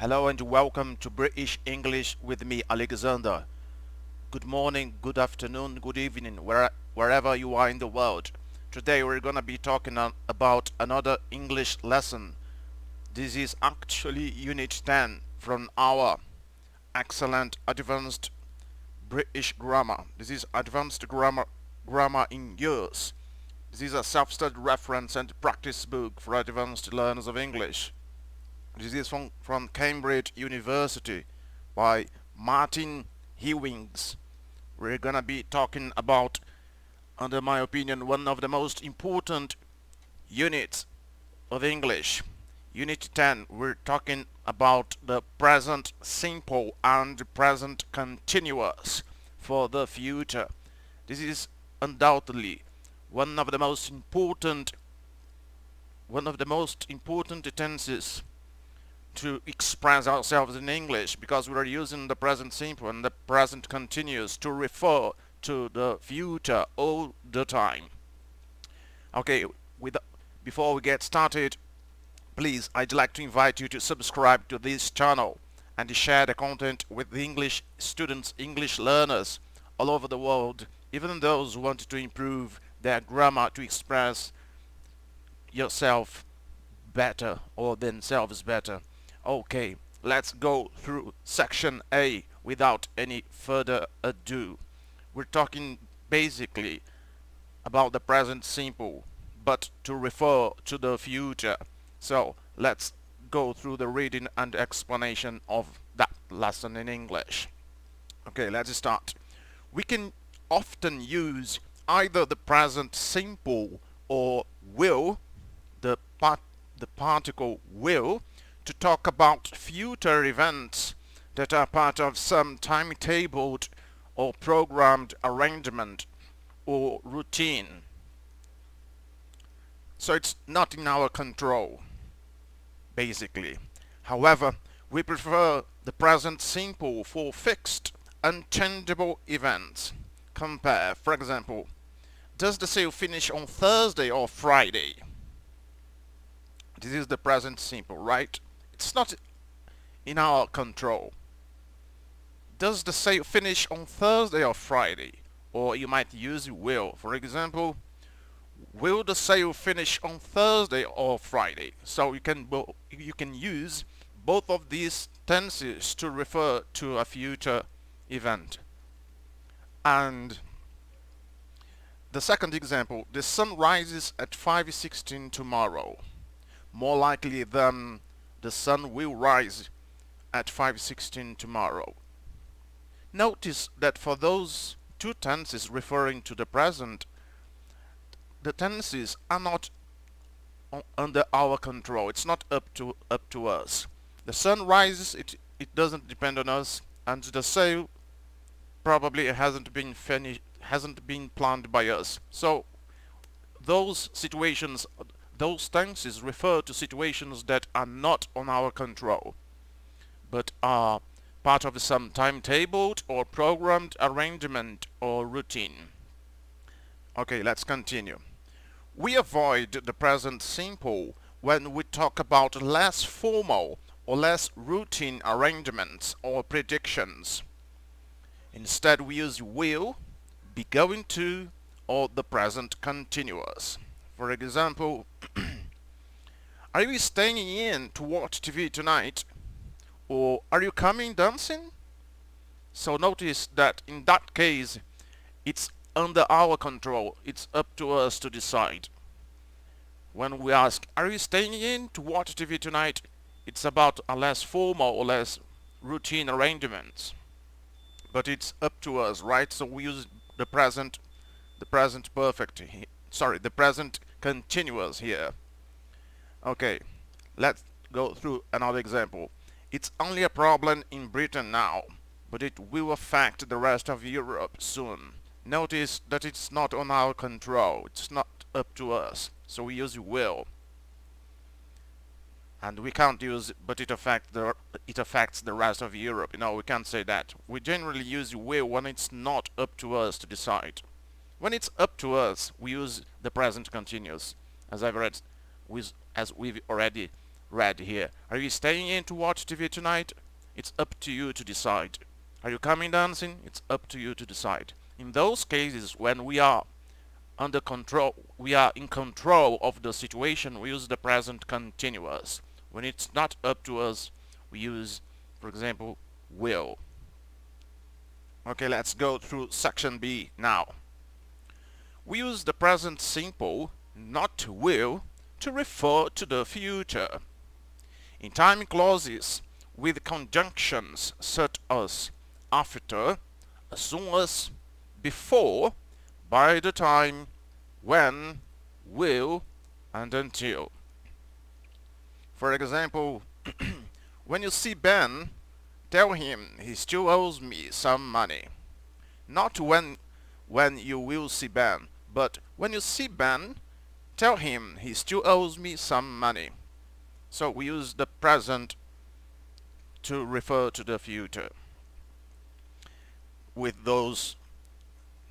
Hello and welcome to British English with me, Alexandre. Good morning, good afternoon, good evening, wherever you are in the world. Today we're gonna be talking about another English lesson. This is actually Unit 10 from our excellent advanced British grammar. This is advanced grammar in years. This is a self-study reference and practice book for advanced learners of English. This is from Cambridge University by Martin Hewings. We're gonna be talking about, under my opinion, one of the most important units of English. Unit 10, we're talking about the present simple and present continuous for the future. This is undoubtedly one of the most important tenses to express ourselves in English, because we are using the present simple and the present continuous to refer to the future all the time. Okay, before we get started, please, I'd like to invite you to subscribe to this channel and share the content with the English students, English learners all over the world, even those who want to improve their grammar to express yourself better or themselves better. Okay, let's go through section A without any further ado. We're talking basically about the present simple, but to refer to the future. So let's go through the reading and explanation of that lesson in English. Okay, let's start. We can often use either the present simple or will, the particle will, to talk about future events that are part of some timetabled or programmed arrangement or routine. So it's not in our control, basically. However, we prefer the present simple for fixed, unchangeable events. Compare, for example, does the sale finish on Thursday or Friday? This is the present simple, right? It's not in our control. Does the sale finish on Thursday or Friday? Or you might use will. For example, will the sale finish on Thursday or Friday? So you can use both of these tenses to refer to a future event. And the second example, the sun rises at 5:16 tomorrow. More likely than the sun will rise at 5:16 tomorrow. Notice that for those two tenses referring to the present, the tenses are not under our control. It's not up to us. The sun rises, it doesn't depend on us, and the sale probably hasn't been planned by us. So those situations, those tenses refer to situations that are not on our control, but are part of some timetabled or programmed arrangement or routine. Okay, let's continue. We avoid the present simple when we talk about less formal or less routine arrangements or predictions. Instead, we use will, be going to, or the present continuous. For example, are you staying in to watch TV tonight? Or are you coming dancing? So notice that in that case, it's under our control. It's up to us to decide. When we ask, are you staying in to watch TV tonight? It's about a less formal or less routine arrangements. But it's up to us, right? So we use the present perfect, the present continuous here. Okay, let's go through another example. It's only a problem in Britain now, but it will affect the rest of Europe soon. Notice that it's not on our control. It's not up to us. So we use will. And we can't use but it affects the rest of Europe. No, we can't say that. We generally use will when it's not up to us to decide. When it's up to us, we use the present continuous, as we've already red here. Are you staying in to watch TV tonight? It's up to you to decide. Are you coming dancing? It's up to you to decide. In those cases, when we are under control, we are in control of the situation, we use the present continuous. When it's not up to us, we use, for example, will. Okay, let's go through section B now. We use the present simple, not will, to refer to the future. In time clauses with conjunctions such as after, as soon as, before, by the time, when, will, and until. For example, when you see Ben, tell him he still owes me some money. Not when you will see Ben, but when you see Ben, tell him he still owes me some money. So we use the present to refer to the future with those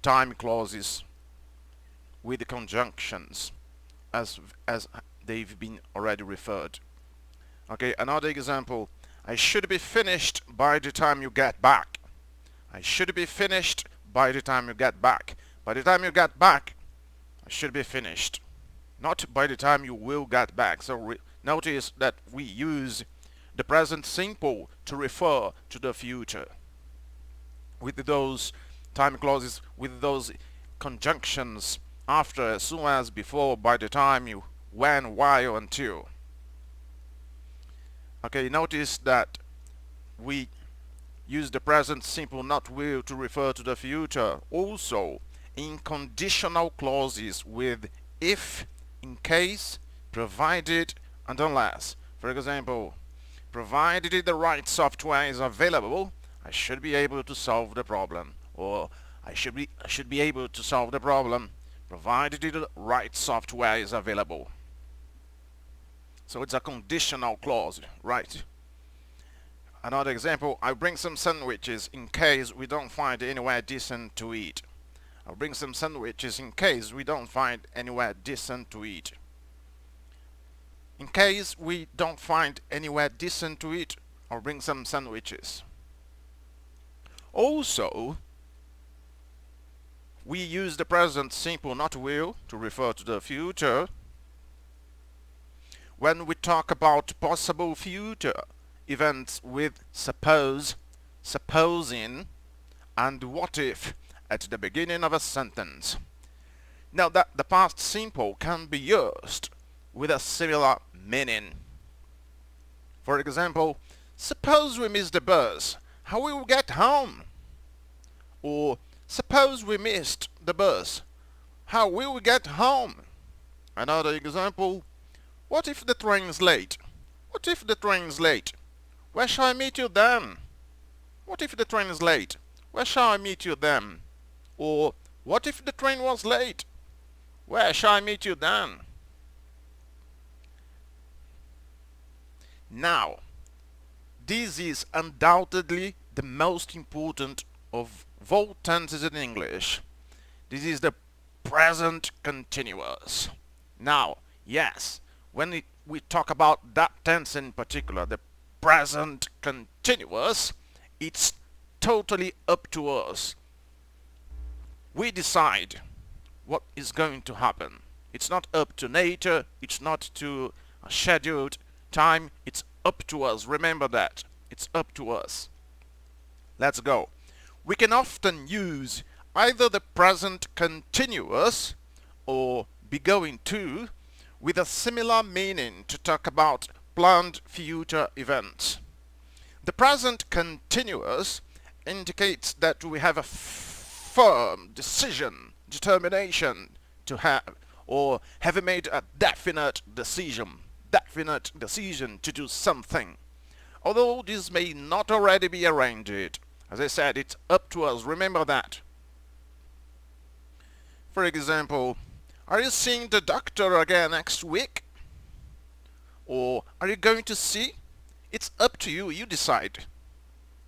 time clauses with the conjunctions as they've been already referred. Okay, another example. I should be finished by the time you get back. I should be finished by the time you get back. By the time you get back, I should be finished. Not by the time you will get back. So notice that we use the present simple to refer to the future with those time clauses, with those conjunctions after, as soon as, before, by the time, you, when, while, until. Okay, notice that we use the present simple not will to refer to the future also in conditional clauses with if, in case, provided, and unless. For example, provided the right software is available, I should be able to solve the problem. Or I should be able to solve the problem provided the right software is available. So it's a conditional clause, right? Another example, I'll bring some sandwiches in case we don't find anywhere decent to eat. I'll bring some sandwiches in case we don't find anywhere decent to eat. In case we don't find anywhere decent to eat, I'll bring some sandwiches. Also, we use the present simple not will to refer to the future when we talk about possible future events with suppose, supposing, and what if at the beginning of a sentence. Now that the past simple can be used with a similar meaning. For example, suppose we miss the bus, how will we get home? Or suppose we missed the bus, how will we get home? Another example, what if the train's late? What if the train's late? Where shall I meet you then? What if the train is late? Where shall I meet you then? Or what if the train was late? Where shall I meet you then? Now, this is undoubtedly the most important of all tenses in English. This is the present continuous. Now, yes, when we talk about that tense in particular, the present continuous, it's totally up to us. We decide what is going to happen. It's not up to nature, it's not to a scheduled time, it's up to us. Remember that. It's up to us. Let's go. We can often use either the present continuous or be going to with a similar meaning to talk about planned future events. The present continuous indicates that we have a firm decision, determination to have, or have made a definite decision to do something. Although this may not already be arranged. As I said, it's up to us. Remember that. For example, are you seeing the doctor again next week? Or are you going to see? It's up to you. You decide.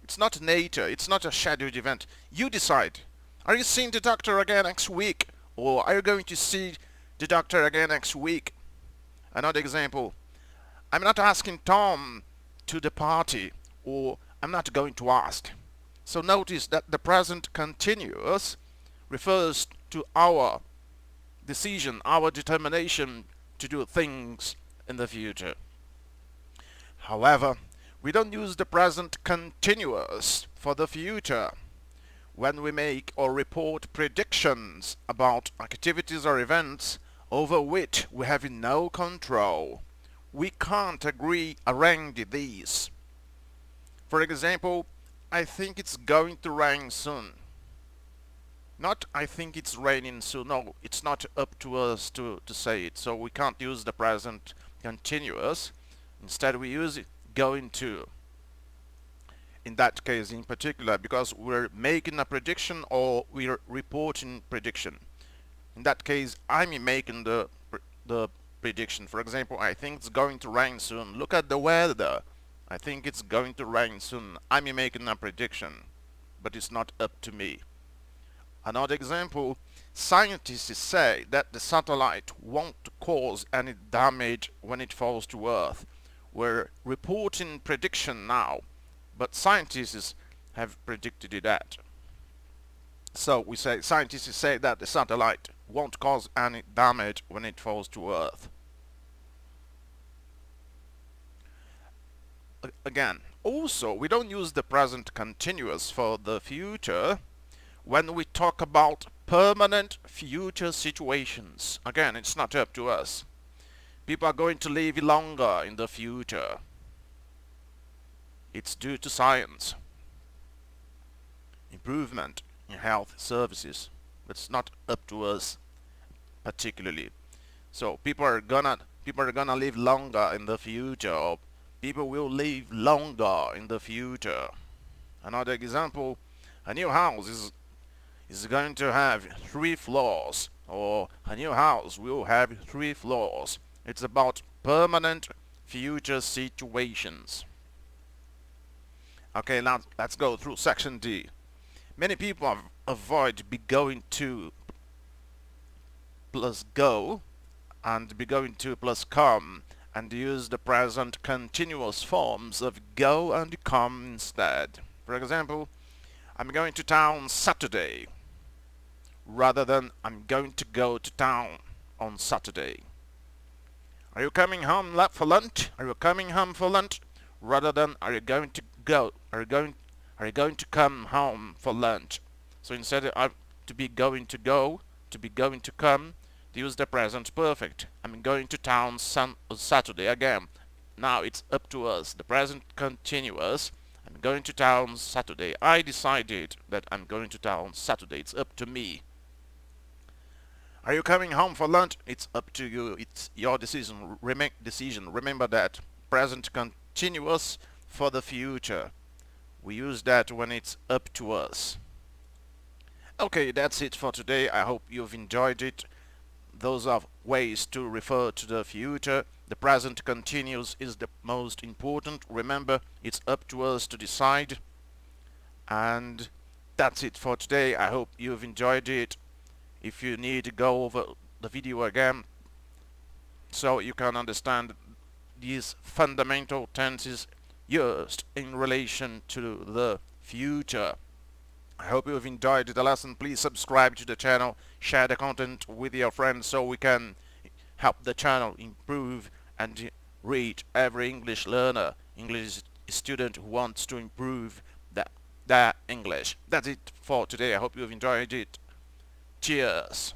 It's not nature. It's not a scheduled event. You decide. Are you seeing the doctor again next week? Or are you going to see the doctor again next week? Another example. I'm not asking Tom to the party, or I'm not going to ask. So notice that the present continuous refers to our decision, our determination to do things in the future. However, we don't use the present continuous for the future when we make or report predictions about activities or events over which we have no control. We can't arrange these. For example, I think it's going to rain soon. Not I think it's raining soon. No, it's not up to us to say it. So we can't use the present continuous. Instead we use it going to. In that case in particular, because we're making a prediction or we're reporting prediction. In that case, I'm making the prediction. For example, I think it's going to rain soon. Look at the weather. I think it's going to rain soon. I'm making a prediction, but it's not up to me. Another example, scientists say that the satellite won't cause any damage when it falls to Earth. We're reporting prediction now, but scientists have predicted that. So we say scientists say that the satellite won't cause any damage when it falls to Earth. Again, also we don't use the present continuous for the future when we talk about permanent future situations. Again, it's not up to us. People are going to live longer in the future. It's due to science. Improvement in health services. It's not up to us particularly. So people are gonna live longer in the future, or people will live longer in the future. Another example, a new house is going to have 3 floors, or a new house will have 3 floors. It's about permanent future situations. Okay, now let's go through section D. Many people avoid be going to plus go and be going to plus come and use the present continuous forms of go and come instead. For example, I'm going to town Saturday rather than I'm going to go to town on Saturday. Are you coming home for lunch? Are you coming home for lunch? Rather than are you going to go? Are you going to come home for lunch? So instead of to be going to go, to be going to come, use the present perfect. I'm going to town Saturday again. Now it's up to us. The present continuous. I'm going to town Saturday. I decided that I'm going to town Saturday. It's up to me. Are you coming home for lunch? It's up to you. It's your decision. Remember that. Present continuous for the future. We use that when it's up to us. Okay, that's it for today. I hope you've enjoyed it. Those are ways to refer to the future. The present continuous is the most important. Remember, it's up to us to decide. And that's it for today. I hope you've enjoyed it. If you need to go over the video again so you can understand these fundamental tenses used in relation to the future. I hope you've enjoyed the lesson. Please subscribe to the channel, share the content with your friends so we can help the channel improve and reach every English learner, English student who wants to improve their English. That's it for today. I hope you've enjoyed it. Cheers.